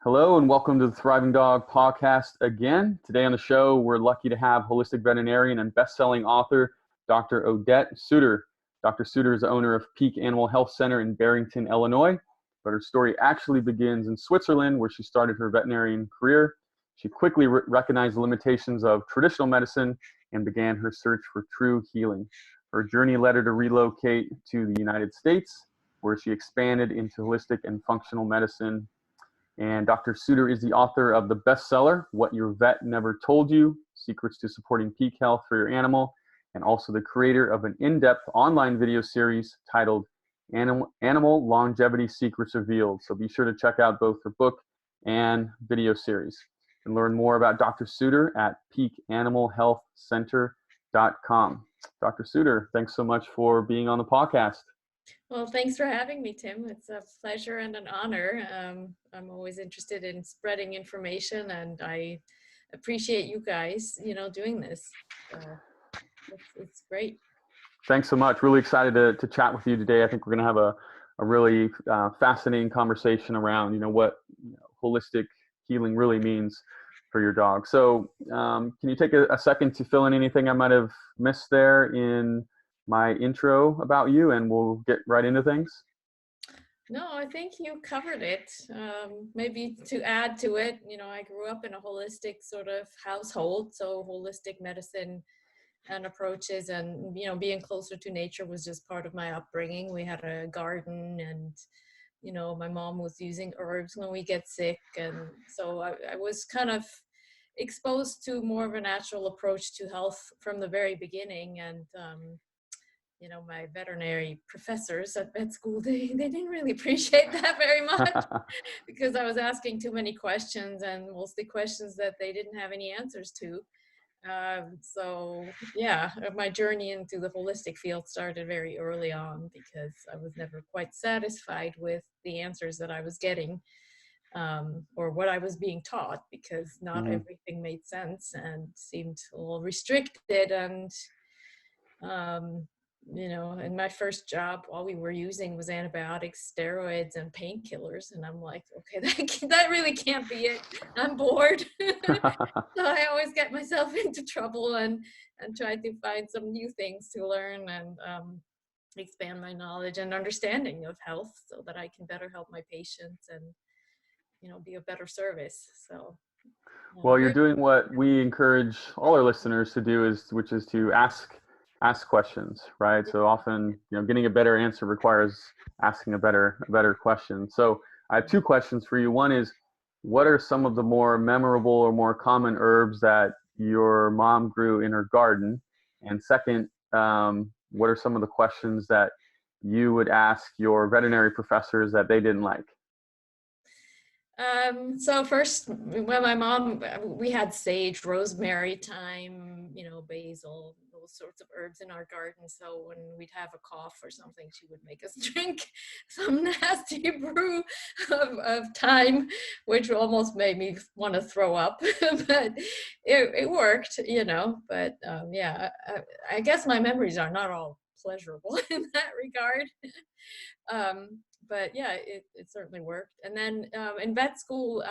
Hello and welcome to the Thriving Dog podcast again. Today on the show, we're lucky to have holistic veterinarian and best-selling author, Dr. Odette Suter. Dr. Suter is the owner of Peak Animal Health Center in Barrington, Illinois, but her story actually begins in Switzerland, where she started her veterinarian career. She quickly recognized the limitations of traditional medicine and began her search for true healing. Her journey led her to relocate to the United States, where she expanded into holistic and functional medicine. And Dr. Suter is the author of the bestseller, What Your Vet Never Told You, Secrets to Supporting Peak Health for Your Animal, and also the creator of an in-depth online video series titled Animal Longevity Secrets Revealed. So be sure to check out both her book and video series. You can learn more about Dr. Suter at peakanimalhealthcenter.com. Dr. Suter, thanks so much for being on the podcast. Well, thanks for having me, Tim. It's a pleasure and an honor. I'm always interested in spreading information, and I appreciate you guys, doing this. It's great. Thanks so much. Really excited to chat with you today. I think we're going to have a really fascinating conversation around, what holistic healing really means for your dog. So can you take a second to fill in anything I might have missed there in my intro about you, and we'll get right into things? No, I think you covered it. Maybe to add to it, I grew up in a holistic sort of household, so holistic medicine and approaches, and being closer to nature was just part of my upbringing. We had a garden, and my mom was using herbs when we get sick, and so I was kind of exposed to more of a natural approach to health from the very beginning. And my veterinary professors at vet school, they didn't really appreciate that very much because I was asking too many questions, and mostly questions that they didn't have any answers to. So yeah, my journey into the holistic field started very early on because I was never quite satisfied with the answers that I was getting, or what I was being taught, because not everything made sense and seemed a little restricted. And in my first job, all we were using was antibiotics, steroids, and painkillers. And I'm like, okay, that really can't be it. I'm bored. So I always get myself into trouble and try to find some new things to learn and expand my knowledge and understanding of health so that I can better help my patients and, be a better service. So. Well, you're doing what we encourage all our listeners to do, which is to ask questions, right? So often, getting a better answer requires asking a better question. So I have two questions for you. One is, what are some of the more memorable or more common herbs that your mom grew in her garden? And second, what are some of the questions that you would ask your veterinary professors that they didn't like? So first, when my mom, we had sage, rosemary, thyme, basil, those sorts of herbs in our garden. So when we'd have a cough or something, she would make us drink some nasty brew of thyme, which almost made me want to throw up, but it worked, but yeah, I guess my memories are not all pleasurable in that regard. But yeah, it certainly worked. And then in vet school,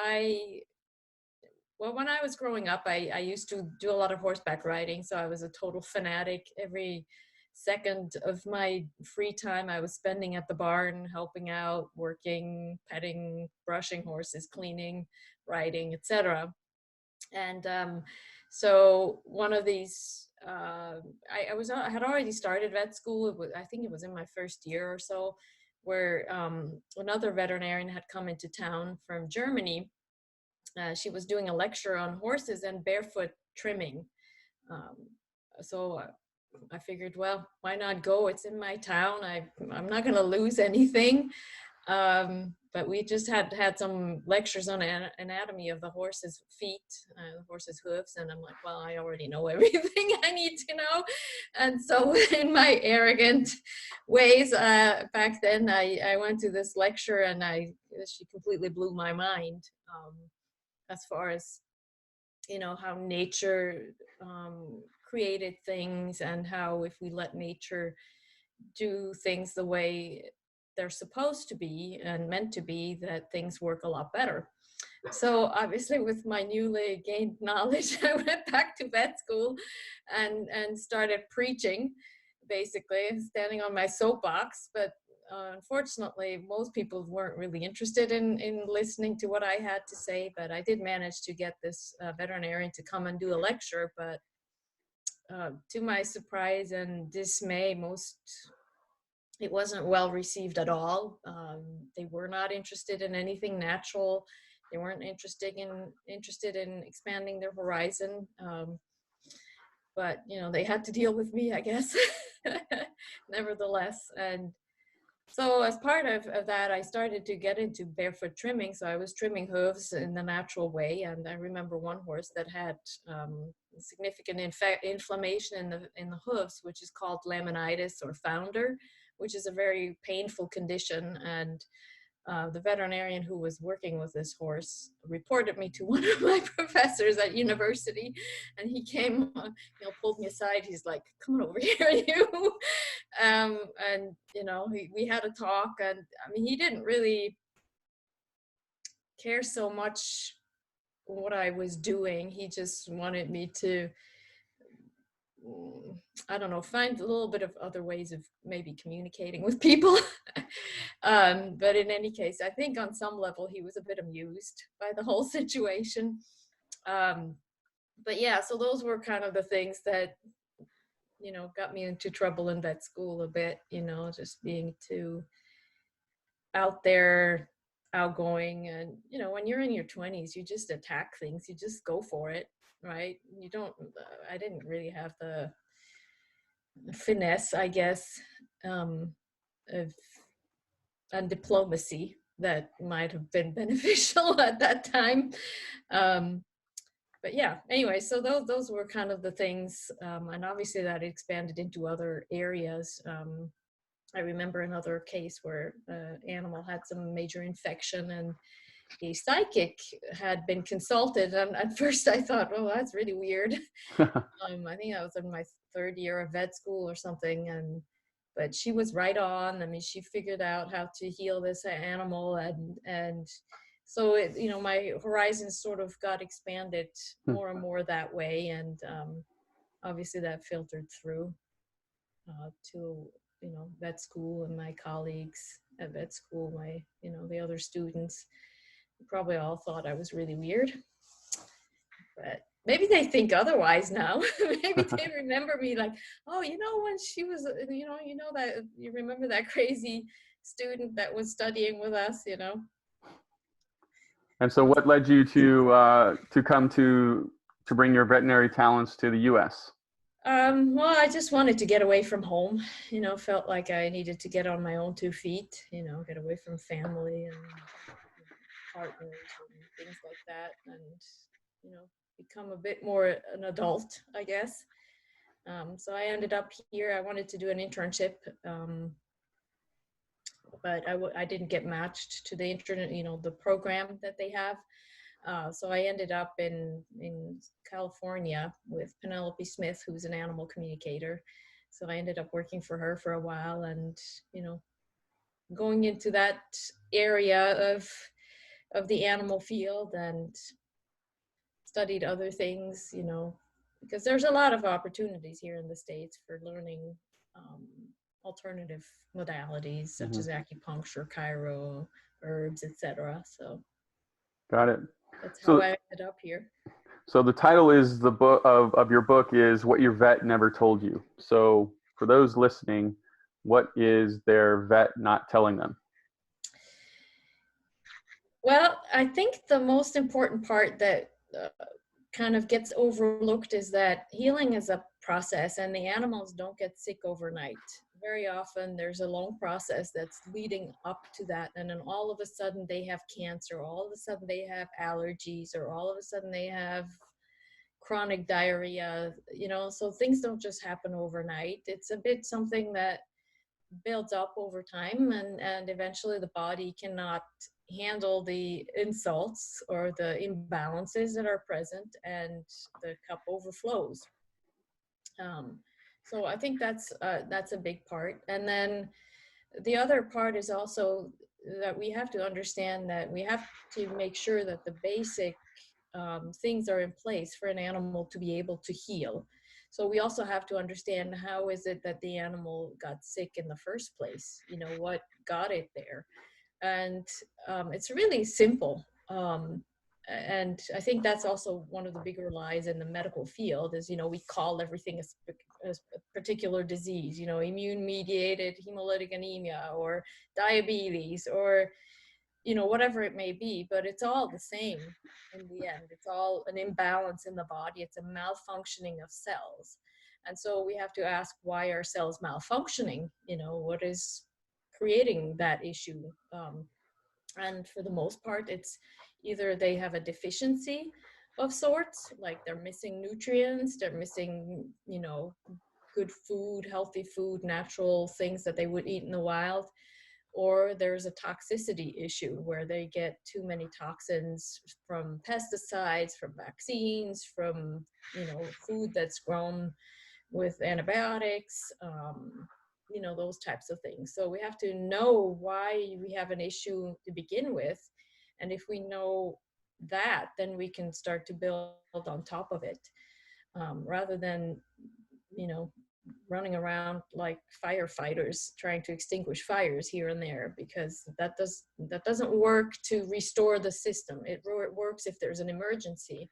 when I was growing up, I used to do a lot of horseback riding. So I was a total fanatic. Every second of my free time I was spending at the barn, helping out, working, petting, brushing horses, cleaning, riding, etc. And so one of these, I had already started vet school. I think it was in my first year or so, where another veterinarian had come into town from Germany. She was doing a lecture on horses and barefoot trimming. So I figured, well, why not go? It's in my town. I'm not going to lose anything. But we just had some lectures on anatomy of the horse's feet, the horse's hooves, and I'm like, well, I already know everything I need to know. And so in my arrogant ways, back then, I went to this lecture, and she completely blew my mind, as far as, how nature created things, and how if we let nature do things the way they're supposed to be and meant to be, that things work a lot better. So obviously with my newly gained knowledge, I went back to vet school and started preaching, basically standing on my soapbox. But unfortunately, most people weren't really interested in listening to what I had to say. But I did manage to get this veterinarian to come and do a lecture. But to my surprise and dismay, it wasn't well received at all. They were not interested in anything natural. They weren't interested in expanding their horizon. But they had to deal with me, I guess, nevertheless. And so as part of that, I started to get into barefoot trimming. So I was trimming hooves in the natural way. And I remember one horse that had significant inflammation in the hooves, which is called laminitis or founder, which is a very painful condition. And the veterinarian who was working with this horse reported me to one of my professors at university, and he came, pulled me aside. He's like, "Come on over here, you." And we had a talk, and I mean, he didn't really care so much what I was doing. He just wanted me to, I don't know, find a little bit of other ways of maybe communicating with people. But in any case, I think on some level he was a bit amused by the whole situation. But yeah, so those were kind of the things that, got me into trouble in vet school a bit, just being too out there, outgoing. And, when you're in your 20s, you just attack things, you just go for it, right? I didn't really have the finesse, I guess, of and diplomacy that might have been beneficial at that time. But yeah, anyway, so those were kind of the things, and obviously that expanded into other areas. I remember another case where an animal had some major infection, and a psychic had been consulted. And at first I thought, oh, that's really weird. I think I was in my third year of vet school or something, but she was right on. I mean, she figured out how to heal this animal, and so my horizons sort of got expanded more and more that way, and obviously that filtered through to vet school, and my colleagues at vet school, the other students probably all thought I was really weird. But maybe they think otherwise now. Maybe they remember me like, oh, when she was, that you remember that crazy student that was studying with us, And so what led you to come to bring your veterinary talents to the US? Well, I just wanted to get away from home, felt like I needed to get on my own 2 feet, get away from family and partners and things like that, and become a bit more an adult, I guess. So I ended up here. I wanted to do an internship, but I didn't get matched to the the program that they have. So I ended up in California with Penelope Smith, who's an animal communicator. So I ended up working for her for a while, and going into that area of the animal field, and studied other things, because there's a lot of opportunities here in the States for learning alternative modalities such as acupuncture, chiro, herbs, etc. So Got it. that's how I ended up here. So the title is the book of your book is What Your Vet Never Told You. So for those listening, what is their vet not telling them? Well, I think the most important part that kind of gets overlooked is that healing is a process, and the animals don't get sick overnight. Very often there's a long process that's leading up to that, and then all of a sudden they have cancer, all of a sudden they have allergies, or all of a sudden they have chronic diarrhea, so things don't just happen overnight. It's a bit something that builds up over time, and eventually the body cannot handle the insults or the imbalances that are present, and the cup overflows. So I think that's a big part. And then the other part is also that we have to understand that we have to make sure that the basic things are in place for an animal to be able to heal. So we also have to understand how is it that the animal got sick in the first place? You know, what got it there? And it's really simple. And I think that's also one of the bigger lies in the medical field is, you know, we call everything a particular disease, you know, immune mediated hemolytic anemia or diabetes or, you know, whatever it may be, but it's all the same in the end. It's all an imbalance in the body. It's a malfunctioning of cells. And so we have to ask, why are cells malfunctioning? You know, what is creating that issue? And for the most part, it's either they have a deficiency of sorts, like they're missing nutrients, they're missing, you know, good food, healthy food, natural things that they would eat in the wild, or there's a toxicity issue where they get too many toxins from pesticides, from vaccines, from, you know, food that's grown with antibiotics, you know, those types of things. So we have to know why we have an issue to begin with. And if we know that, then we can start to build on top of it, rather than, you know, running around like firefighters trying to extinguish fires here and there, because that doesn't work to restore the system. It works if there's an emergency.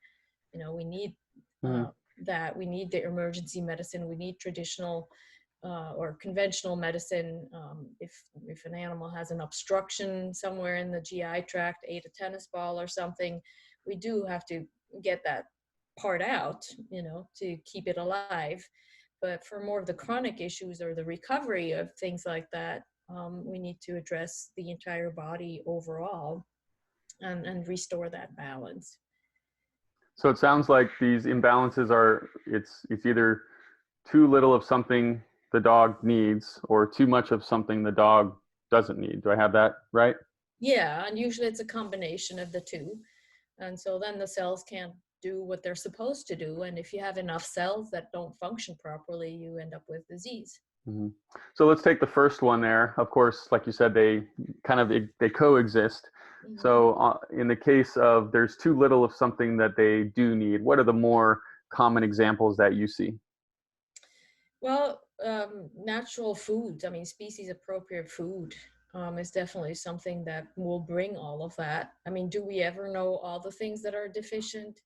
You know, we need that. We need the emergency medicine. We need traditional or conventional medicine. If an animal has an obstruction somewhere in the GI tract, ate a tennis ball or something, we do have to get that part out, you know, to keep it alive. But for more of the chronic issues or the recovery of things like that, we need to address the entire body overall and restore that balance. So it sounds like these imbalances are, it's either too little of something the dog needs or too much of something the dog doesn't need. Do I have that right? Yeah, and usually it's a combination of the two. And so then the cells can't do what they're supposed to do. And if you have enough cells that don't function properly, you end up with disease. Mm-hmm. So let's take the first one there. Of course, like you said, they coexist. Mm-hmm. So in the case of there's too little of something that they do need, what are the more common examples that you see? Well, natural foods, I mean, species appropriate food is definitely something that will bring all of that. I mean, do we ever know all the things that are deficient?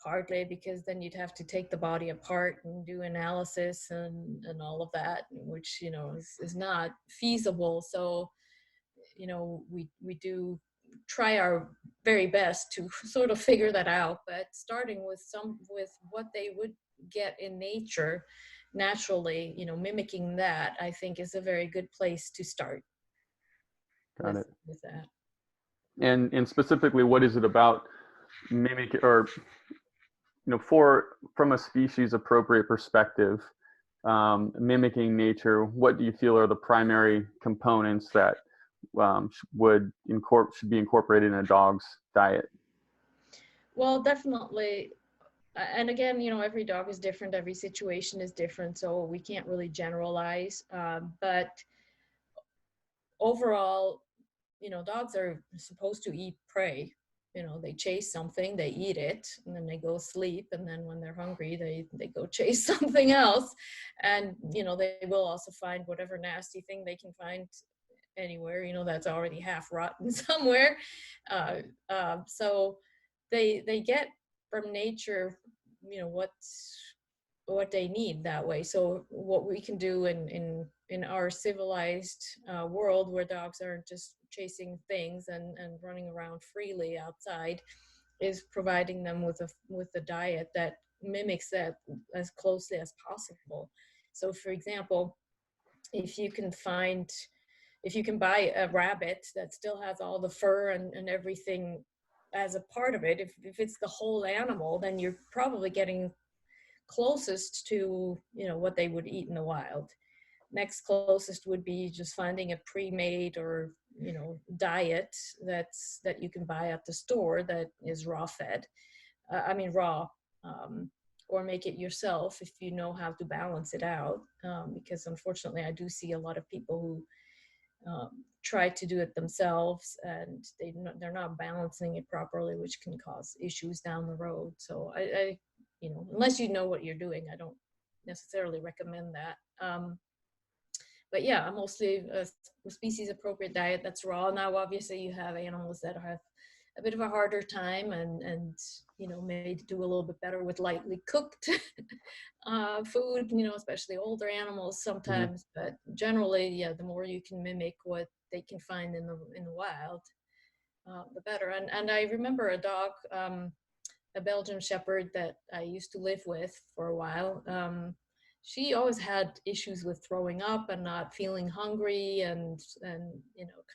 Hardly, because then you'd have to take the body apart and do analysis and all of that, which, you know, is not feasible. So, you know, we do try our very best to sort of figure that out, but starting with what they would get in nature naturally, you know, mimicking that, I think is a very good place to start. Got it. With that. And specifically, what is it about mimic, or from a species appropriate perspective, mimicking nature? What do you feel are the primary components that should be incorporated in a dog's diet? Well, definitely. And again, you know, every dog is different, every situation is different, so we can't really generalize. But overall, you know, dogs are supposed to eat prey. You know, they chase something, they eat it, and then they go sleep. And then when they're hungry, they go chase something else. And, you know, they will also find whatever nasty thing they can find anywhere, you know, that's already half rotten somewhere. So they get from nature, you know, what they need that way. So what we can do in our civilized world, where dogs aren't just chasing things and running around freely outside, is providing them with a diet that mimics that as closely as possible. So for example, if you can buy a rabbit that still has all the fur and everything as a part of it, if it's the whole animal, then you're probably getting closest to, you know, what they would eat in the wild. Next closest would be just finding a pre-made or, you know, diet that you can buy at the store that is raw, or make it yourself if you know how to balance it out. Because unfortunately, I do see a lot of people who try to do it themselves, and they're not balancing it properly, which can cause issues down the road. So I unless you know what you're doing, I don't necessarily recommend that. But yeah, mostly a species appropriate diet that's raw. Now, obviously, you have animals that have a bit of a harder time and may do a little bit better with lightly cooked food, especially older animals sometimes. But generally, yeah, the more you can mimic what they can find in the wild, the better. And I remember a dog, a Belgian Shepherd that I used to live with for a while. She always had issues with throwing up and not feeling hungry, and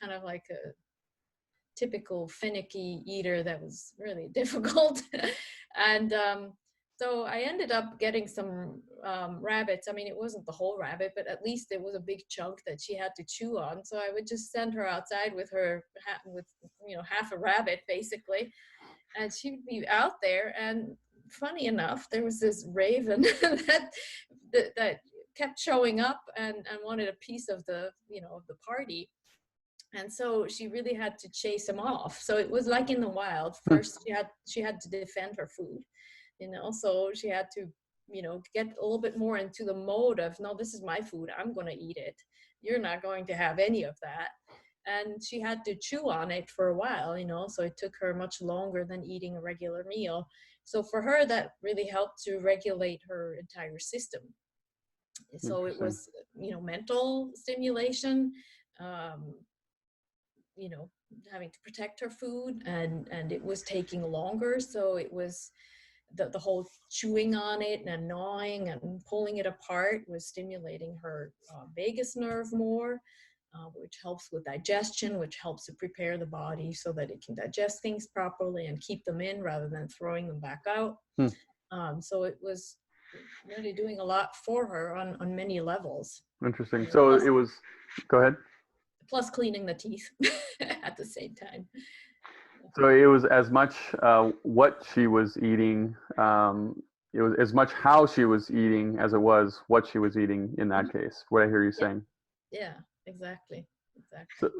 kind of like a typical finicky eater that was really difficult. And so I ended up getting some rabbits. I mean, it wasn't the whole rabbit, but at least it was a big chunk that she had to chew on. So I would just send her outside with her, with half a rabbit basically, and she'd be out there. And funny enough, there was this raven that kept showing up and wanted a piece of the of the party. And so she really had to chase him off. So it was like in the wild. First she had to defend her food, so she had to get a little bit more into the mode of, no, this is my food, I'm going to eat it, you're not going to have any of that. And she had to chew on it for a while, so it took her much longer than eating a regular meal. So for her, that really helped to regulate her entire system. So it was mental stimulation, having to protect her food, and it was taking longer. So it was the whole chewing on it and gnawing and pulling it apart was stimulating her vagus nerve more, which helps with digestion, which helps to prepare the body so that it can digest things properly and keep them in rather than throwing them back out. So it was really doing a lot for her on many levels. Interesting. So it was, go ahead. Plus cleaning the teeth at the same time. So it was as much what she was eating, it was as much how she was eating as it was what she was eating in that case, what I hear you saying. Yeah, exactly.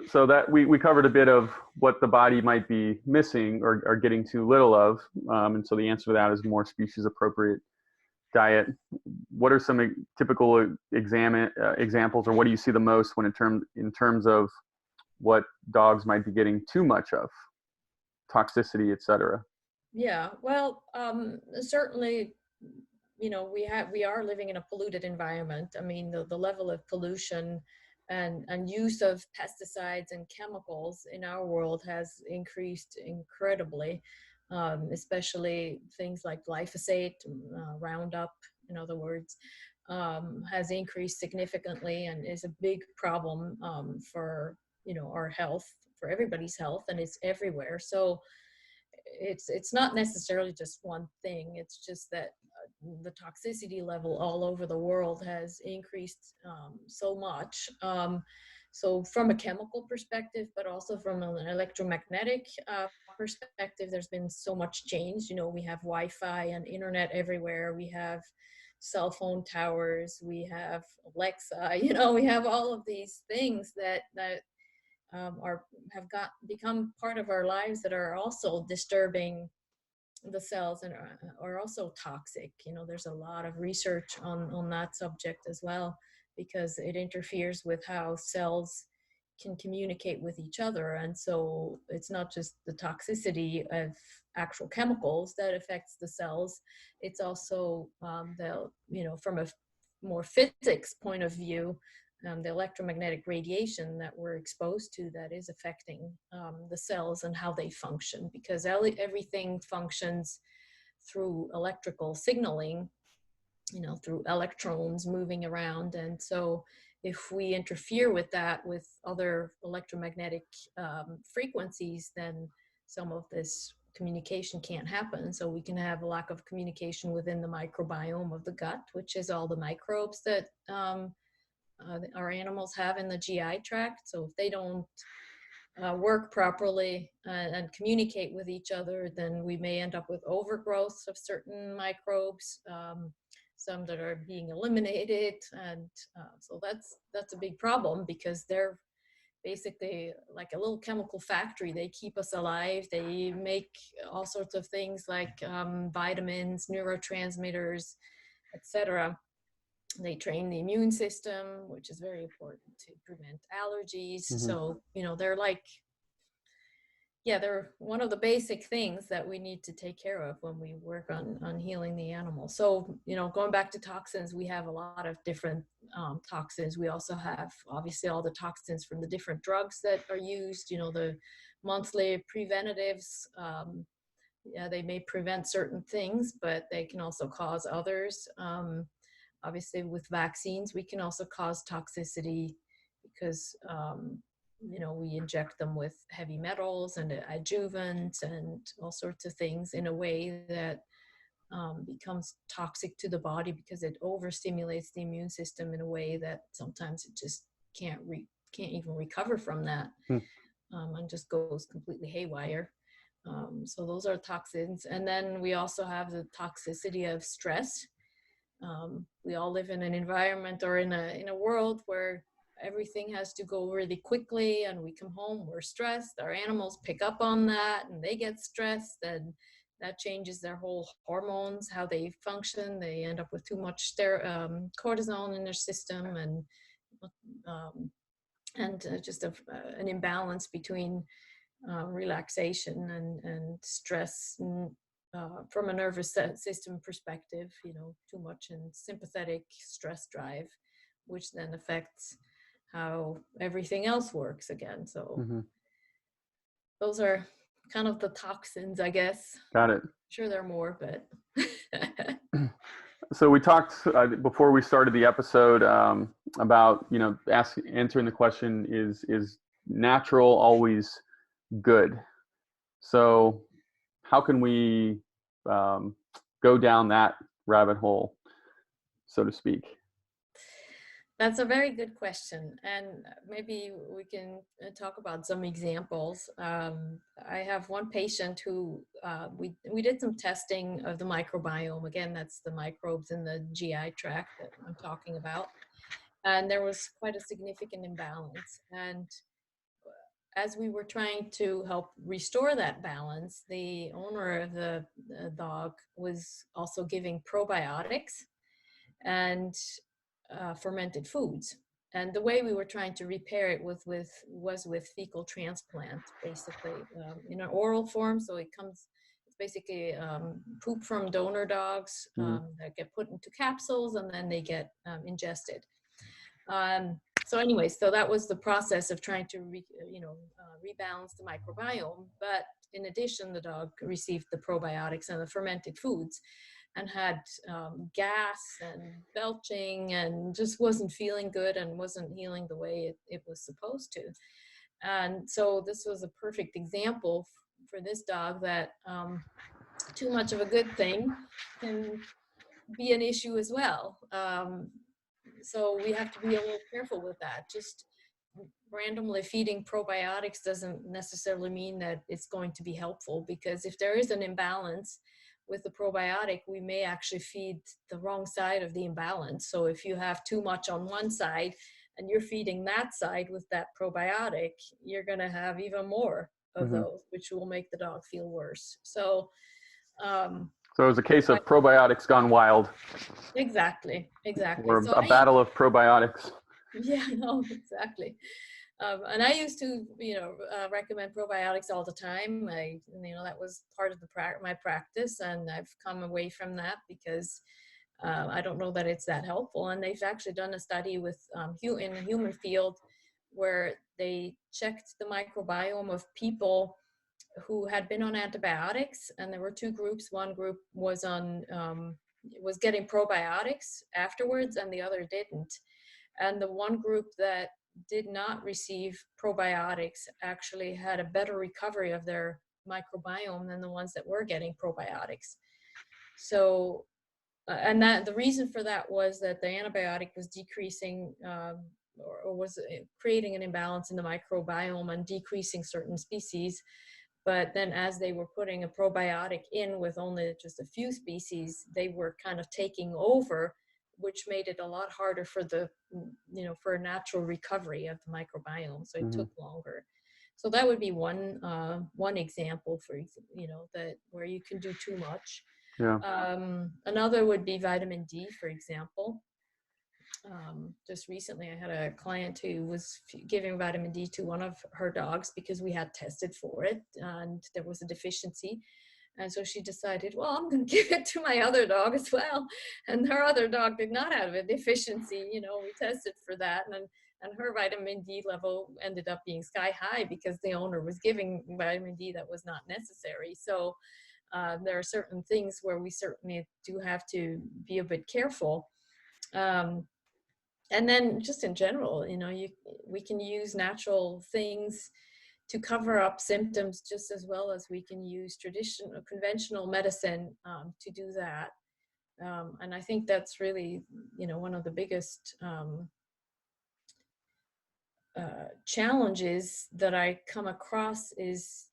So that we covered a bit of what the body might be missing or getting too little of. And so the answer to that is more species appropriate diet. What are some typical examples, or what do you see the most when in terms of what dogs might be getting too much of? Toxicity, etc. Yeah, well, certainly, we are living in a polluted environment. I mean, the level of pollution and use of pesticides and chemicals in our world has increased incredibly, especially things like glyphosate, Roundup, in other words, has increased significantly and is a big problem for our health, for everybody's health, and it's everywhere. So it's not necessarily just one thing. It's just that the toxicity level all over the world has increased so much. So from a chemical perspective, but also from an electromagnetic perspective, there's been so much change. We have Wi-Fi and internet everywhere. We have cell phone towers. We have Alexa. We have all of these things that become part of our lives that are also disturbing the cells and are also toxic. There's a lot of research on that subject as well, because it interferes with how cells can communicate with each other. And so it's not just the toxicity of actual chemicals that affects the cells, it's also from a more physics point of view, the electromagnetic radiation that we're exposed to that is affecting the cells and how they function, because everything functions through electrical signaling, through electrons moving around. And so if we interfere with that with other electromagnetic frequencies, then some of this communication can't happen. So we can have a lack of communication within the microbiome of the gut, which is all the microbes that our animals have in the GI tract. So if they don't work properly and communicate with each other, then we may end up with overgrowth of certain microbes, some that are being eliminated. And so that's a big problem, because they're basically like a little chemical factory. They keep us alive. They make all sorts of things like vitamins, neurotransmitters, etc. They train the immune system, which is very important to prevent allergies. So, they're like, they're one of the basic things that we need to take care of when we work on healing the animal. So, going back to toxins, we have a lot of different toxins. We also have, obviously, all the toxins from the different drugs that are used, the monthly preventatives. They may prevent certain things, but they can also cause others. Obviously, with vaccines, we can also cause toxicity because we inject them with heavy metals and adjuvants and all sorts of things in a way that becomes toxic to the body because it overstimulates the immune system in a way that sometimes it just can't even recover from that, and just goes completely haywire. So those are toxins. And then we also have the toxicity of stress. We all live in an environment or in a world where everything has to go really quickly, and we come home, we're stressed. Our animals pick up on that and they get stressed, and that changes their whole hormones, how they function. They end up with too much cortisol in their system, and just an imbalance between relaxation and stress. From a nervous system perspective, too much in sympathetic stress drive, which then affects how everything else works again. So those are kind of the toxins, I guess. Got it. I'm sure there are more, but. So we talked before we started the episode about, answering the question, is natural always good? So how can we go down that rabbit hole, so to speak? That's a very good question, and maybe we can talk about some examples. I have one patient who we did some testing of the microbiome. Again, that's the microbes in the GI tract that I'm talking about, and there was quite a significant imbalance. And as we were trying to help restore that balance, the owner of the dog was also giving probiotics and fermented foods. And the way we were trying to repair it was with fecal transplant, basically, in an oral form. So it's basically poop from donor dogs that get put into capsules, and then they get ingested. So anyways, so that was the process of trying to rebalance the microbiome. But in addition, the dog received the probiotics and the fermented foods, and had gas and belching, and just wasn't feeling good and wasn't healing the way it was supposed to. And so this was a perfect example for this dog that too much of a good thing can be an issue as well. So we have to be a little careful with that. Just randomly feeding probiotics doesn't necessarily mean that it's going to be helpful, because if there is an imbalance with the probiotic, we may actually feed the wrong side of the imbalance. So if you have too much on one side and you're feeding that side with that probiotic, you're going to have even more of those, which will make the dog feel worse. So so it was a case of probiotics gone wild. Exactly. Or So a battle of probiotics. Yeah, no, exactly. And I used to, recommend probiotics all the time. That was part of my practice, and I've come away from that because I don't know that it's that helpful. And they've actually done a study with in the human field where they checked the microbiome of people who had been on antibiotics, and there were two groups. One group was getting probiotics afterwards, and the other didn't. And the one group that did not receive probiotics actually had a better recovery of their microbiome than the ones that were getting probiotics. So, and that the reason for that was that the antibiotic was decreasing or was creating an imbalance in the microbiome and decreasing certain species. But then as they were putting a probiotic in with only just a few species, they were kind of taking over which made it a lot harder for the, for a natural recovery of the microbiome. So it Mm-hmm. took longer. So that would be one example for, that where you can do too much. Yeah. Another would be vitamin D, for example. Just recently, I had a client who was giving vitamin D to one of her dogs because we had tested for it and there was a deficiency. And so she decided, well, I'm going to give it to my other dog as well. And her other dog did not have a deficiency. We tested for that. And her vitamin D level ended up being sky high because the owner was giving vitamin D that was not necessary. So there are certain things where we certainly do have to be a bit careful. And then just in general, we can use natural things to cover up symptoms just as well as we can use traditional, conventional medicine to do that. And I think that's really, one of the biggest challenges that I come across is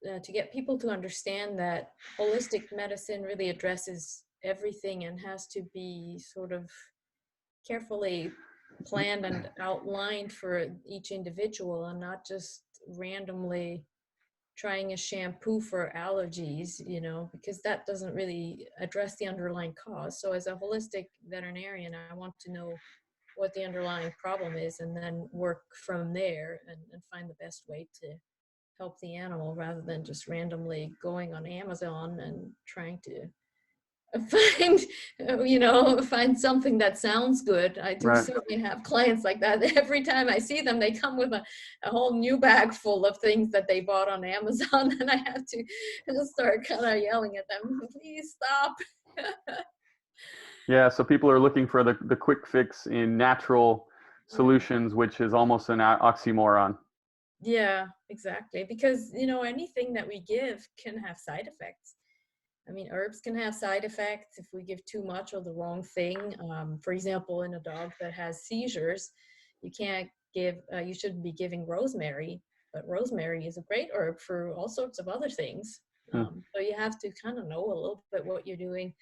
to get people to understand that holistic medicine really addresses everything and has to be sort of carefully planned and outlined for each individual, and not just randomly trying a shampoo for allergies, because that doesn't really address the underlying cause. So as a holistic veterinarian, I want to know what the underlying problem is and then work from there and find the best way to help the animal, rather than just randomly going on Amazon and trying to find something that sounds good. I do Right. certainly have clients like that. Every time I see them, they come with a whole new bag full of things that they bought on Amazon, and I have to start kind of yelling at them, please stop. Yeah. So people are looking for the quick fix in natural solutions, which is almost an oxymoron. Yeah, exactly. Because, anything that we give can have side effects. I mean, herbs can have side effects if we give too much of the wrong thing. For example, in a dog that has seizures, you can't give, you shouldn't be giving rosemary, but rosemary is a great herb for all sorts of other things. So you have to kind of know a little bit what you're doing.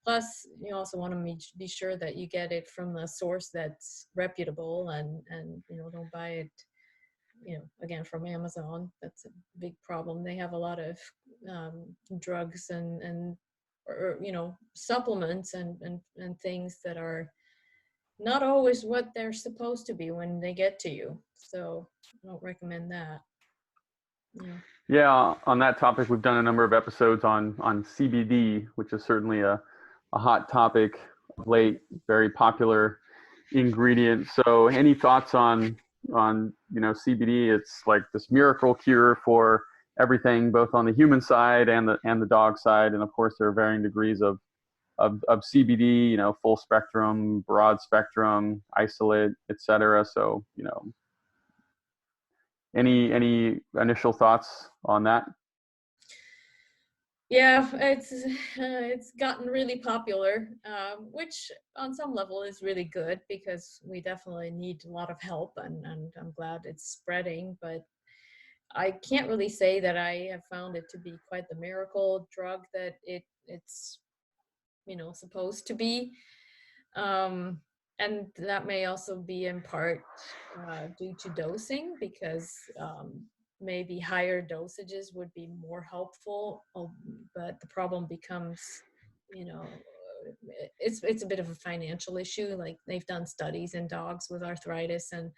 Plus, you also want to be sure that you get it from a source that's reputable, and don't buy it, again, from Amazon. That's a big problem. They have a lot of drugs and supplements and things that are not always what they're supposed to be when they get to you. So I don't recommend that. Yeah, on that topic, we've done a number of episodes on CBD, which is certainly a hot topic of late, very popular ingredient. So any thoughts on CBD? It's like this miracle cure for everything, both on the human side and the dog side. And of course, there are varying degrees of CBD, full spectrum, broad spectrum, isolate, etc. So, any initial thoughts on that? Yeah, it's gotten really popular, which on some level is really good, because we definitely need a lot of help, and I'm glad it's spreading. But I can't really say that I have found it to be quite the miracle drug that it's supposed to be. And that may also be in part due to dosing, because maybe higher dosages would be more helpful, but the problem becomes, it's a bit of a financial issue. Like, they've done studies in dogs with arthritis, and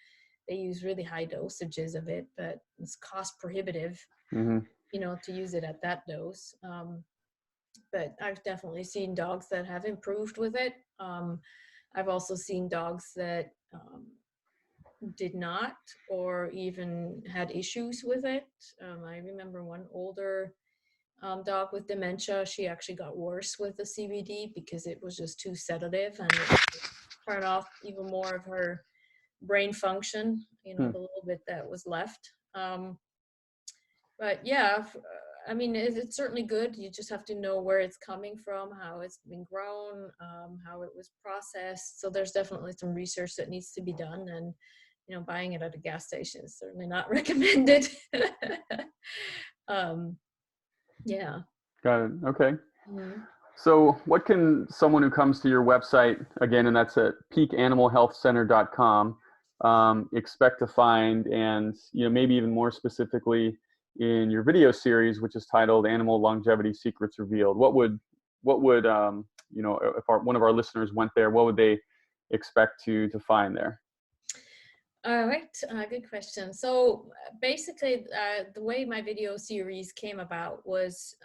they use really high dosages of it, but it's cost prohibitive, to use it at that dose. But I've definitely seen dogs that have improved with it. I've also seen dogs that did not, or even had issues with it. I remember one older dog with dementia. She actually got worse with the CBD because it was just too sedative, and it turned off even more of her brain function, the little bit that was left. But yeah, I mean, it's certainly good. You just have to know where it's coming from, how it's been grown, how it was processed. So there's definitely some research that needs to be done, and buying it at a gas station is certainly not recommended. Yeah. Got it. Okay. So what can someone who comes to your website, again, and that's at peakanimalhealthcenter.com, expect to find, and maybe even more specifically in your video series, which is titled Animal Longevity Secrets Revealed? What would if one of our listeners went there, what would they expect to find there? All right, good question. So basically, the way my video series came about was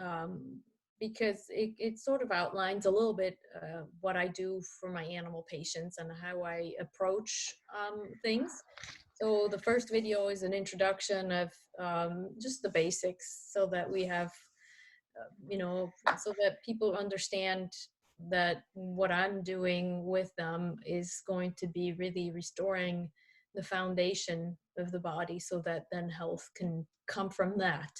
because it sort of outlines a little bit what I do for my animal patients and how I approach things. So the first video is an introduction of just the basics so that we have, so that people understand that what I'm doing with them is going to be really restoring the foundation of the body so that then health can come from that.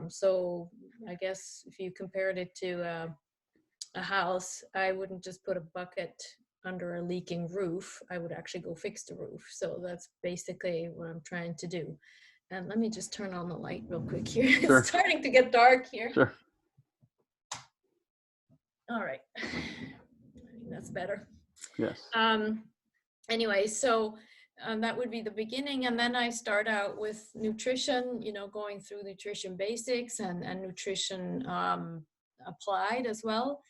So I guess if you compared it to a house, I wouldn't just put a bucket under a leaking roof. I would actually go fix the roof. So that's basically what I'm trying to do. And let me just turn on the light real quick here. Sure. It's starting to get dark here. Sure. All right. I think that's better. Yes. Anyway, so that would be the beginning. And then I start out with nutrition, going through nutrition basics and nutrition applied as well.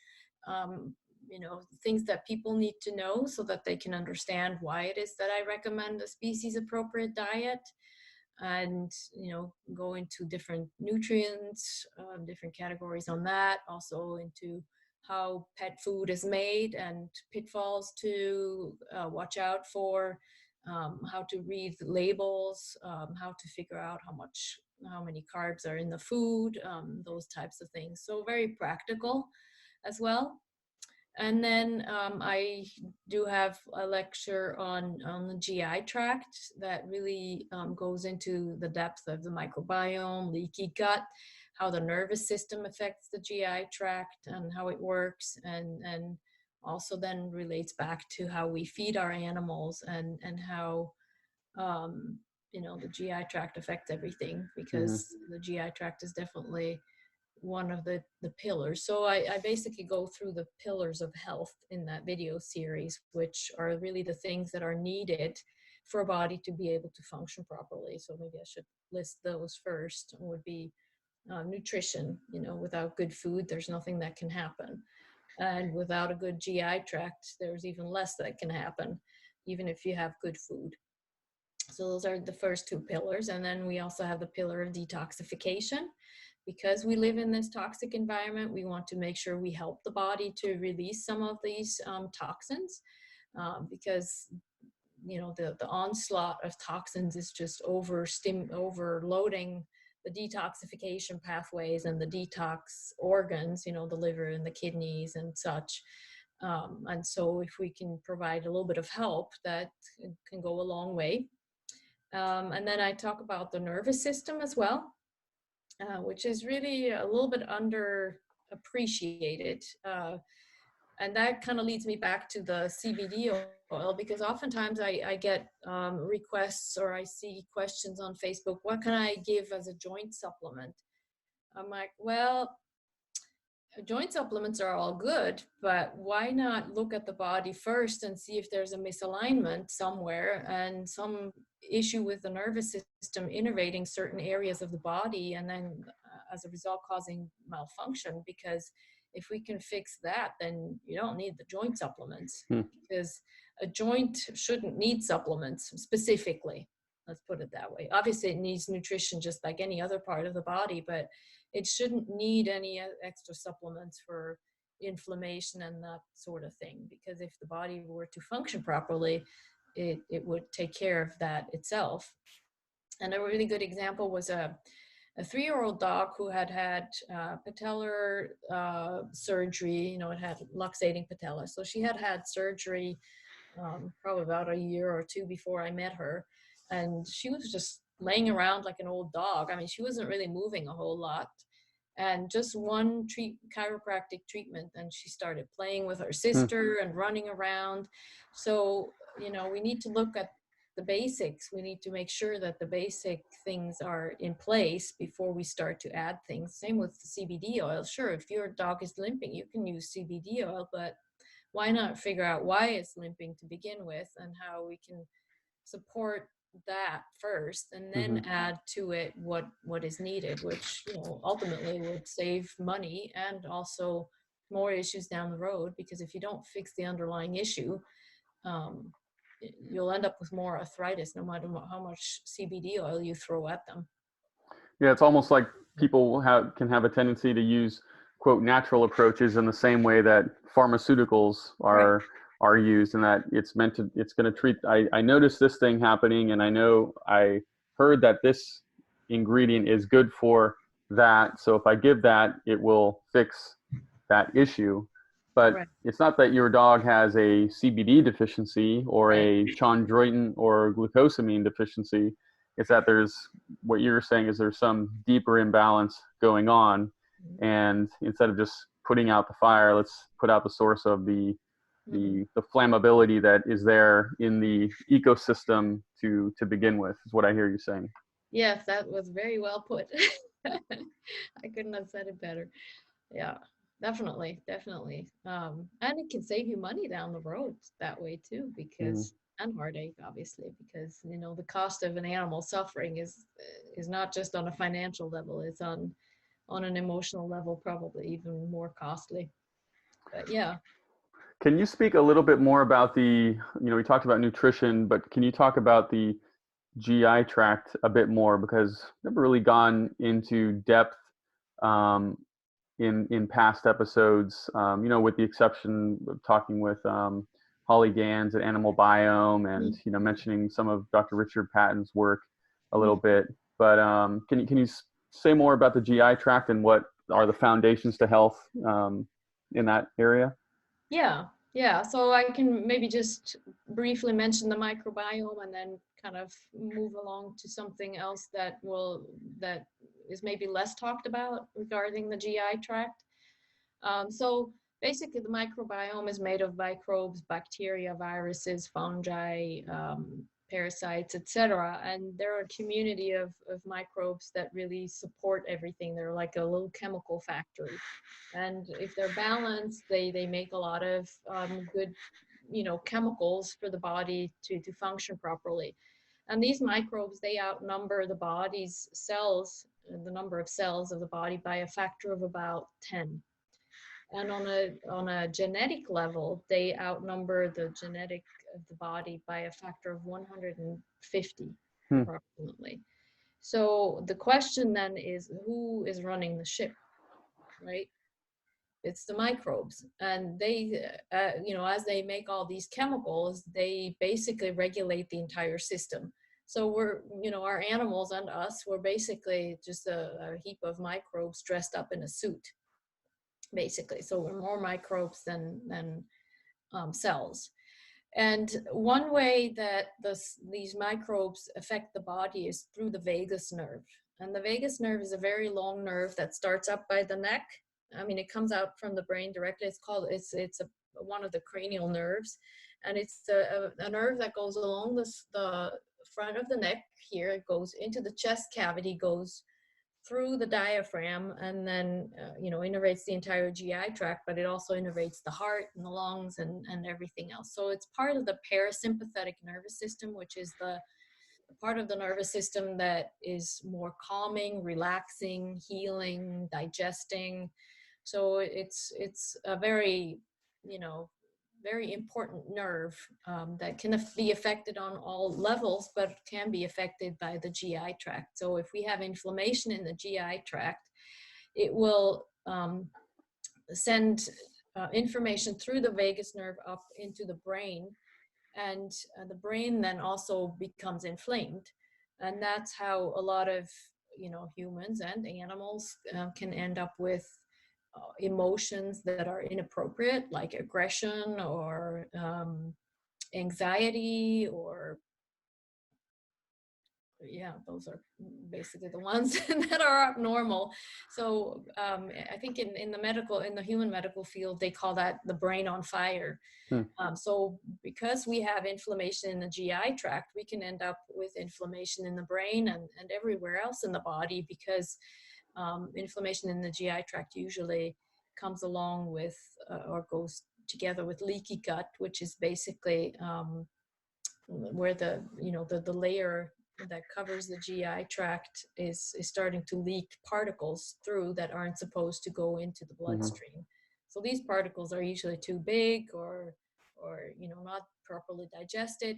Things that people need to know so that they can understand why it is that I recommend a species appropriate diet, and go into different nutrients, different categories on that, also into how pet food is made and pitfalls to watch out for, how to read labels, how to figure out how many carbs are in the food, those types of things. So very practical as well. And then I do have a lecture on the GI tract that really goes into the depth of the microbiome, leaky gut, how the nervous system affects the GI tract and how it works, and also then relates back to how we feed our animals and how the GI tract affects everything, because the GI tract is definitely one of the pillars. So I basically go through the pillars of health in that video series, which are really the things that are needed for a body to be able to function properly. So maybe I should list those first. Would be nutrition. Without good food, there's nothing that can happen. And without a good GI tract, there's even less that can happen, even if you have good food. So those are the first two pillars. And then we also have the pillar of detoxification. Because we live in this toxic environment, we want to make sure we help the body to release some of these toxins, because the onslaught of toxins is just overloading the detoxification pathways and the detox organs, the liver and the kidneys and such. And so if we can provide a little bit of help, that can go a long way. And then I talk about the nervous system as well, which is really a little bit underappreciated. And that kind of leads me back to the CBD oil, because oftentimes I get requests, or I see questions on Facebook, what can I give as a joint supplement? I'm like, well, joint supplements are all good, but why not look at the body first and see if there's a misalignment somewhere and some issue with the nervous system innervating certain areas of the body, and then as a result causing malfunction. Because if we can fix that, then you don't need the joint supplements, because a joint shouldn't need supplements specifically. Let's put it that way. Obviously, it needs nutrition just like any other part of the body, but it shouldn't need any extra supplements for inflammation and that sort of thing. Because if the body were to function properly, it would take care of that itself. And a really good example was a 3-year-old dog who had patellar surgery. It had luxating patella. So she had surgery probably about a year or two before I met her. And she was just laying around like an old dog. I mean, she wasn't really moving a whole lot. And just one chiropractic treatment, and she started playing with her sister and running around. So, we need to look at the basics. We need to make sure that the basic things are in place before we start to add things. Same with CBD oil. Sure, if your dog is limping, you can use CBD oil, but why not figure out why it's limping to begin with and how we can support that first and then add to it what is needed, which, you know, ultimately would save money and also more issues down the road, because if you don't fix the underlying issue, you'll end up with more arthritis no matter how much CBD oil you throw at them. Yeah, it's almost like people can have a tendency to use, quote, natural approaches in the same way that pharmaceuticals are used, and that it's going to treat, I noticed this thing happening, and I heard that this ingredient is good for that, so if I give that, it will fix that issue. But it's not that your dog has a CBD deficiency or a chondroitin or glucosamine deficiency. It's that what you're saying is there's some deeper imbalance going on, and instead of just putting out the fire, let's put out the source of the flammability that is there in the ecosystem to begin with, is what I hear you saying. Yes, that was very well put. I couldn't have said it better. Yeah, definitely. And it can save you money down the road that way too, because and heartache, obviously, because, you know, the cost of an animal suffering is not just on a financial level, it's on an emotional level, probably even more costly. But yeah. Can you speak a little bit more about we talked about nutrition, but can you talk about the GI tract a bit more, because I've never really gone into depth in past episodes, with the exception of talking with Holly Gans at Animal Biome, and mentioning some of Dr. Richard Patton's work a little bit. But can you say more about the GI tract and what are the foundations to health in that area? Yeah. So I can maybe just briefly mention the microbiome and then kind of move along to something else that is maybe less talked about regarding the GI tract. So basically the microbiome is made of microbes, bacteria, viruses, fungi, parasites, etc. And there are a community of microbes that really support everything. They're like a little chemical factory. And if they're balanced, they make a lot of good, chemicals for the body to function properly. And these microbes, they outnumber the body's cells, the number of cells of the body, by a factor of about 10. And on a genetic level, they outnumber the genetic of the body by a factor of 150 approximately. So the question then is, who is running the ship, right? It's the microbes, and they, as they make all these chemicals, they basically regulate the entire system. So our animals and us, we're basically just a heap of microbes dressed up in a suit, basically. So we're more microbes than cells. And one way that these microbes affect the body is through the vagus nerve. And the vagus nerve is a very long nerve that starts up by the neck. I mean, it comes out from the brain directly. It's one of the cranial nerves, and it's a nerve that goes along the front of the neck here. It goes into the chest cavity, goes through the diaphragm, and then innervates the entire GI tract, but it also innervates the heart and the lungs and everything else. So it's part of the parasympathetic nervous system, which is the part of the nervous system that is more calming, relaxing, healing, digesting. So it's a very, very important nerve that can be affected on all levels, but can be affected by the GI tract. So if we have inflammation in the GI tract, it will send information through the vagus nerve up into the brain, and the brain then also becomes inflamed. And that's how a lot of humans and animals can end up with emotions that are inappropriate, like aggression or anxiety or yeah, those are basically the ones that are abnormal. So I think in the human medical field, they call that the brain on fire. Hmm. So because we have inflammation in the GI tract, we can end up with inflammation in the brain and everywhere else in the body, because inflammation in the GI tract usually comes along with or goes together with leaky gut, which is basically where the layer that covers the GI tract is starting to leak particles through that aren't supposed to go into the Hmm. bloodstream. So these particles are usually too big or not properly digested,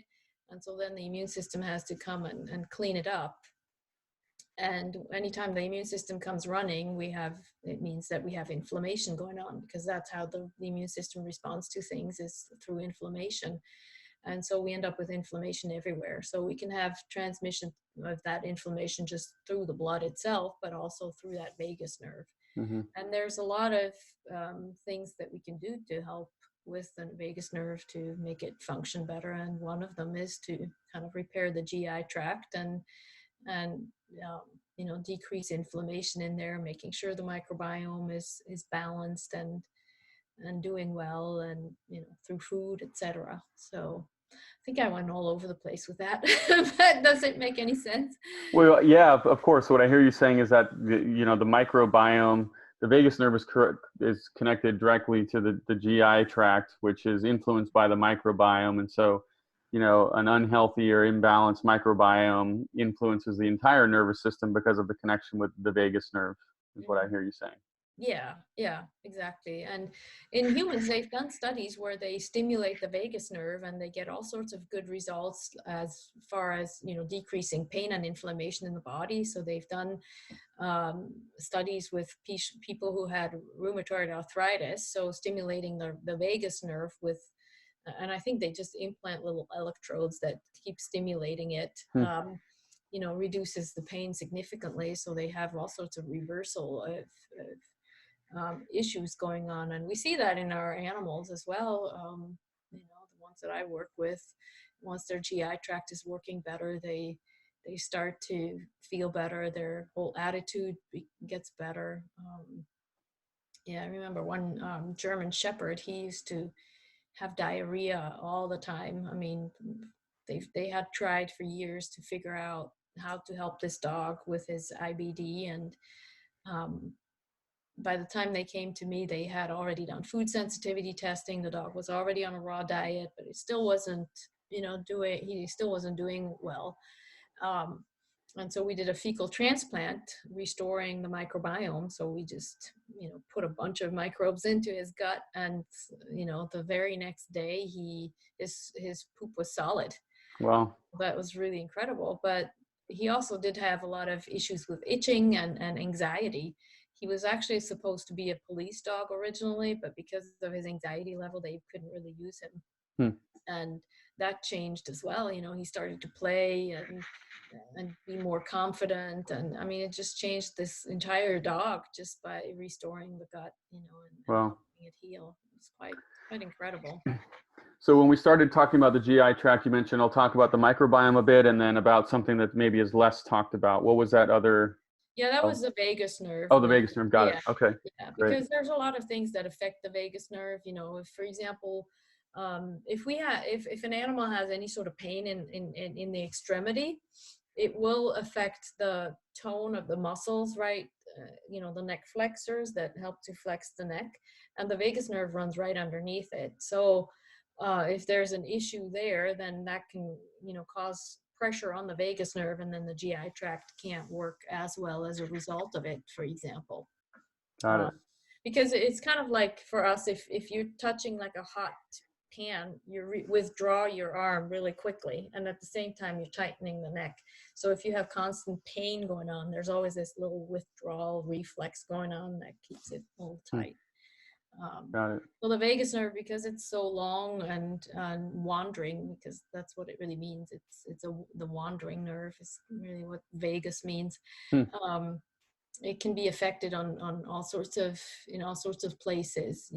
and so then the immune system has to come and clean it up. And anytime the immune system comes running, it means that we have inflammation going on, because that's how the immune system responds to things, is through inflammation. And so we end up with inflammation everywhere. So we can have transmission of that inflammation just through the blood itself, but also through that vagus nerve. Hmm. And there's a lot of things that we can do to help with the vagus nerve to make it function better. And one of them is to kind of repair the GI tract and decrease inflammation in there, making sure the microbiome is balanced and doing well, and through food, etc. So I think I went all over the place with that. But does it make any sense? Well, yeah, of course. What I hear you saying is that the microbiome, the vagus nerve is connected directly to the GI tract, which is influenced by the microbiome, and so an unhealthy or imbalanced microbiome influences the entire nervous system because of the connection with the vagus nerve, is what I hear you saying. Yeah, exactly. And in humans, they've done studies where they stimulate the vagus nerve and they get all sorts of good results as far as, decreasing pain and inflammation in the body. So they've done studies with people who had rheumatoid arthritis, so stimulating the vagus nerve with, and I think they just implant little electrodes that keep stimulating it. Hmm. Reduces the pain significantly. So they have all sorts of reversal of issues going on, and we see that in our animals as well. The ones that I work with, once their GI tract is working better, they start to feel better. Their whole attitude gets better. Yeah, I remember one German Shepherd. He used to have diarrhea all the time. I mean, they had tried for years to figure out how to help this dog with his IBD, and um, by the time they came to me, they had already done food sensitivity testing. The dog was already on a raw diet, but he still wasn't, he still wasn't doing well. Um, and so we did a fecal transplant, restoring the microbiome. So we just, put a bunch of microbes into his gut, and, the very next day, his poop was solid. Well, That was really incredible. But he also did have a lot of issues with itching and anxiety. He was actually supposed to be a police dog originally, but because of his anxiety level, they couldn't really use him. hmm. And that changed as well. He started to play and be more confident. And I mean, it just changed this entire dog just by restoring the gut, and Well. helping it heal. It's quite incredible. So when we started talking about the GI tract, you mentioned I'll talk about the microbiome a bit, and then about something that maybe is less talked about. What was that other? Yeah, that Oh, was the vagus nerve. oh, the vagus nerve. Got it. Yeah, Okay, yeah, great. because there's a lot of things that affect the vagus nerve. If, for example, if an animal has any sort of pain in the extremity, it will affect the tone of the muscles, right? The neck flexors that help to flex the neck, and the vagus nerve runs right underneath it. So if there's an issue there, then that can, cause pressure on the vagus nerve, and then the GI tract can't work as well as a result of it, for example. Got it. Um, because it's kind of like for us, if you're touching like a hot pan, you withdraw your arm really quickly, and at the same time you're tightening the neck. So if you have constant pain going on, there's always this little withdrawal reflex going on that keeps it a little Hmm. tight. Got it. Well, the vagus nerve, because it's so long and wandering, because that's what it really means. The wandering nerve is really what vagus means. Hmm. It can be affected on all sorts of in all sorts of places,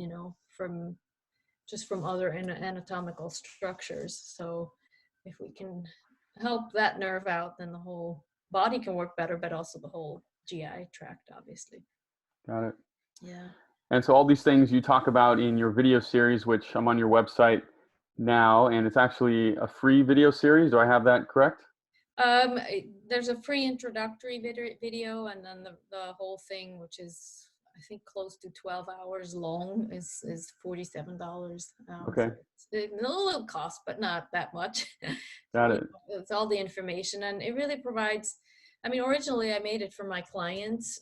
from other anatomical structures. So if we can help that nerve out, then the whole body can work better, but also the whole GI tract, obviously. Got it. Yeah. And so all these things you talk about in your video series, which I'm on your website now, and it's actually a free video series. Do I have that correct? There's a free introductory video, and then the whole thing, which is I think close to 12 hours long, is $47. Okay. So it's a little cost, but not that much. Got So it. it's all the information, and it really provides. I mean, originally I made it for my clients.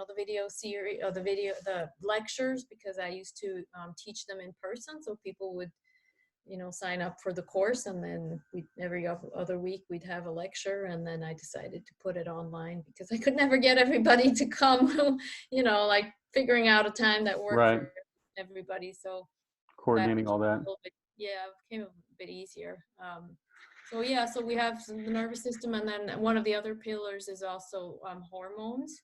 The video series or the lectures, because I used to teach them in person, so people would sign up for the course, and then every other week we'd have a lecture, and then I decided to put it online because I could never get everybody to come, like figuring out a time that worked Right. for everybody. So that Coordinating all that. a little bit, yeah, became a bit easier. So we have the nervous system, and then one of the other pillars is also hormones.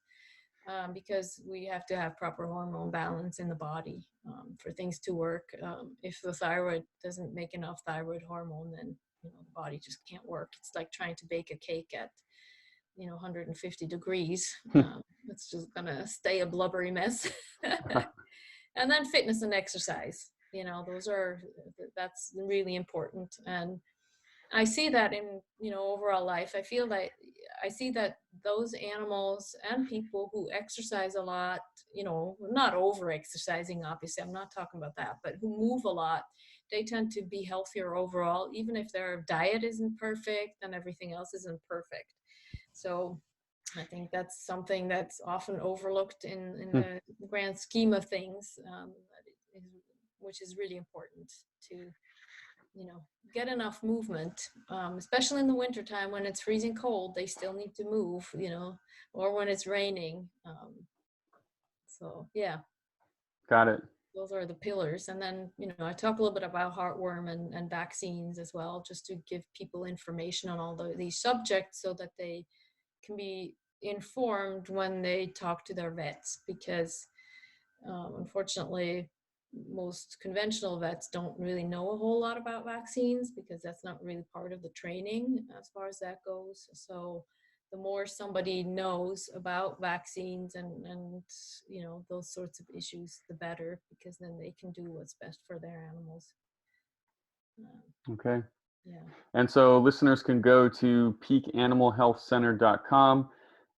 Because we have to have proper hormone balance in the body for things to work. If the thyroid doesn't make enough thyroid hormone, then the body just can't work. It's like trying to bake a cake at 150 degrees. It's just gonna stay a blubbery mess. And then fitness and exercise. That's really important. And I see that in overall life. I see that those animals and people who exercise a lot, not over exercising, obviously, I'm not talking about that, but who move a lot, they tend to be healthier overall, even if their diet isn't perfect and everything else isn't perfect. So I think that's something that's often overlooked in the grand scheme of things, which is really important to get enough movement, especially in the wintertime when it's freezing cold. They still need to move, or when it's raining. So yeah, Got it. those are the pillars. And then I talk a little bit about heartworm and vaccines as well, just to give people information on all these subjects so that they can be informed when they talk to their vets, because unfortunately most conventional vets don't really know a whole lot about vaccines, because that's not really part of the training as far as that goes. So the more somebody knows about vaccines and those sorts of issues, the better, because then they can do what's best for their animals. Okay. Yeah. And so listeners can go to peakanimalhealthcenter.com.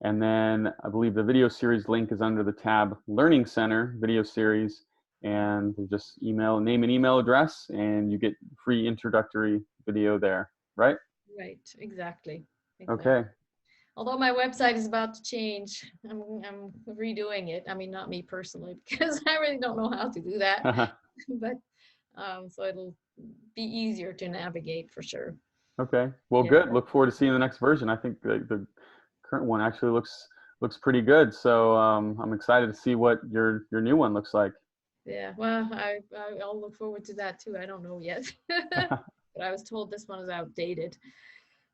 And then I believe the video series link is under the tab Learning Center video series. And just name and email address, and you get free introductory video there, right? Right. Exactly. Okay. Although my website is about to change, I'm redoing it. I mean, not me personally, because I really don't know how to do that. But so it'll be easier to navigate for sure. Okay. Well, Yeah. good. Look forward to seeing the next version. I think the current one actually looks pretty good. So I'm excited to see what your new one looks like. Yeah. Well, I'll look forward to that too. I don't know yet, but I was told this one is outdated.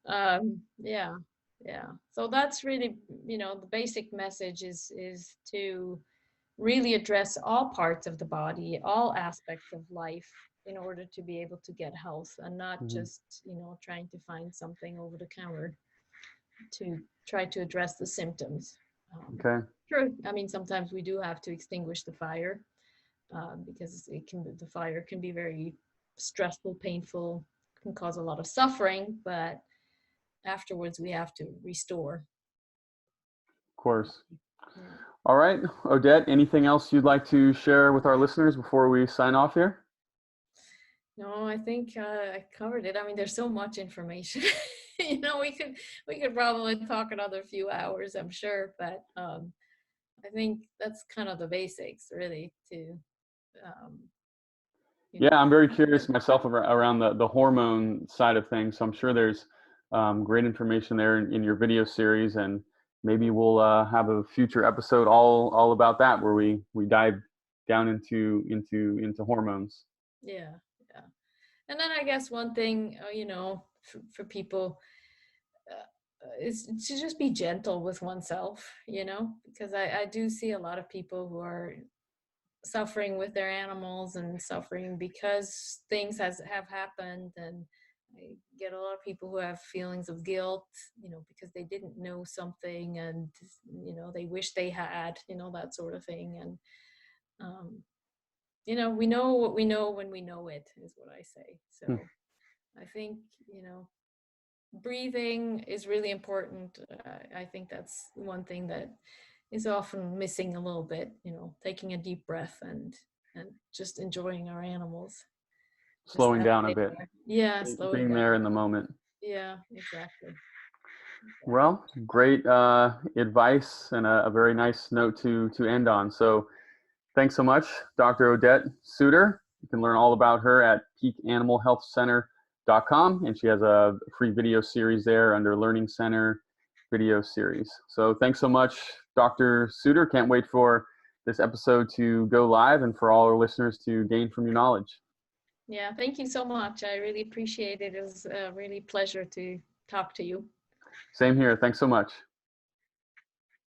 Yeah. Yeah. So that's really, the basic message is to really address all parts of the body, all aspects of life, in order to be able to get health, and not just trying to find something over the counter to try to address the symptoms. Okay. Sure. I mean, sometimes we do have to extinguish the fire, because the fire can be very stressful, painful, can cause a lot of suffering, but afterwards we have to restore. Of course. Yeah. All right, Odette, anything else you'd like to share with our listeners before we sign off here? No, I think I covered it. I mean, there's so much information. We could probably talk another few hours, I'm sure, but I think that's kind of the basics, really. Yeah, I'm very curious myself around the hormone side of things. So I'm sure there's great information there in your video series, and maybe we'll have a future episode all about that, where we dive down into hormones. Yeah. And then I guess one thing, for people, is to just be gentle with oneself, because I do see a lot of people who are suffering with their animals and suffering because things have happened, and I get a lot of people who have feelings of guilt, because they didn't know something, and, they wish they had, that sort of thing. And, we know what we know when we know it, is what I say. So I think, breathing is really important. I think that's one thing that is often missing a little bit, taking a deep breath and just enjoying our animals. Just Slowing as down a they bit, are. Yeah, slowing being down. there in the moment. Yeah, exactly. Well, great advice and a very nice note to end on. So thanks so much, Dr. Odette Suter. You can learn all about her at peakanimalhealthcenter.com, and she has a free video series there under Learning Center video series. So thanks so much, Dr. Suter. Can't wait for this episode to go live and for all our listeners to gain from your knowledge. Yeah, thank you so much. I really appreciate it. It was a really pleasure to talk to you. Same here. Thanks so much.